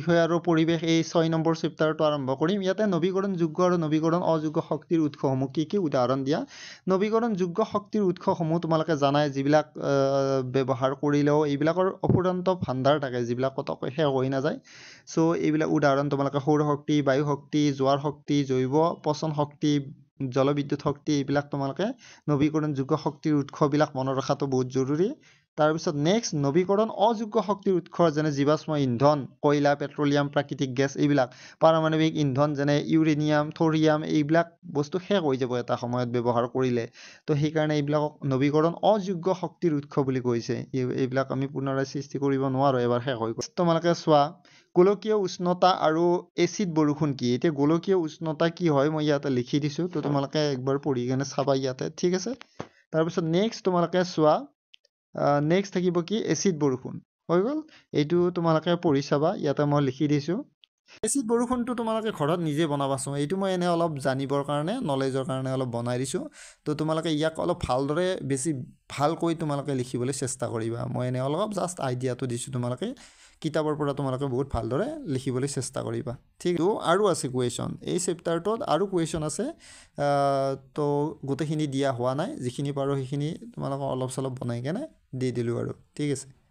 বিষয় আৰু পৰিৱেশ এই 6 নম্বৰ চেপ্টাৰটো আৰম্ভ কৰিম ইয়াতে নৱীকৰণযোগ্য আৰু নৱীকৰণ অযোগ্য শক্তিৰ উৎসসমূহ কি উদাহৰণ দিয়া নৱীকৰণযোগ্য শক্তিৰ উৎসসমূহ তোমালোকে জানাই যিবিলাক ব্যৱহাৰ কৰিলেও এইবিলাকৰ অফুৰন্ত ভাণ্ডাৰ থাকে যিবিলাক পতককৈ শেষ হৈ নাযায় সো এইবিলাক উদাহৰণ তোমালোকে সৌৰ শক্তি বায়ু শক্তি জোৱাৰ শক্তি জৈৱ পচন শক্তি জলবিদ্যুৎ শক্তি এইবিলাক তোমালোকে নৱীকৰণযোগ্য শক্তিৰ উৎসবিলাক মনত ৰখাটো বহুত জৰুৰী তাৰপিছত নেক্সট নৱীকৰণ অযোগ্য শক্তিৰ উৎস যেনে জীৱাশ্ম ইন্ধন কয়লা পেট্ৰলিয়াম প্ৰাকৃতিক গেছ এইবিলাক পাৰমাণৱিক ইন্ধন যেনে ইউৰেনিয়াম থৰিয়াম এইবিলাক বস্তু শেষ হৈ যাব এটা সময়ত ব্যৱহাৰ কৰিলে তো সেইকাৰণে এইবিলাকক নৱীকৰণ অযোগ্য শক্তিৰ উৎস বুলি কৈছে এইবিলাক আমি পুনৰাই সৃষ্টি কৰিব নোৱাৰো এবাৰ শেষ হৈ গ'ল তোমালোকে চোৱা গোলকীয় উষ্ণতা আৰু এচিড বৰষুণ কি এতিয়া গোলকীয় উষ্ণতা কি হয় মই ইয়াতে লিখি দিছো তো তোমালোকে একবাৰ পঢ়ি কেনে চাবা ইয়াতে ঠিক আছে তাৰপিছত নেক্সট তোমালোকে চোৱা নেক্সট থাকিব কি এচিড বৰষুণ হৈ গ'ল এইটো তোমালোকে পঢ়ি চাবা ইয়াতে মই লিখি দিছো এচিড বৰষুণটো তোমালোকে ঘৰত নিজে বনাবাচোন এইটো মই এনে অলপ জানিবৰ কাৰণে নলেজৰ কাৰণে অলপ বনাই দিছো তো তোমালোকে ইয়াক অলপ ভালদৰে বেছি ভালকৈ তোমালোকে লিখিবলৈ চেষ্টা কৰিবা মই এনে অলপ জাস্ট আইডিয়াটো দিছো তোমালোকে কিতাপৰ পৰা তোমালোকে বহুত ভালদৰে লিখিবলৈ চেষ্টা কৰিবা ঠিক আৰু আছে কুৱেশ্যন এই চেপ্টাৰটোত আৰু কুৱেশ্যন আছে তো গোটেইখিনি দিয়া হোৱা নাই যিখিনি পাৰো সেইখিনি তোমালোকে অলপ চলপ বনাই কেনে দি দিলো আৰু ঠিক আছে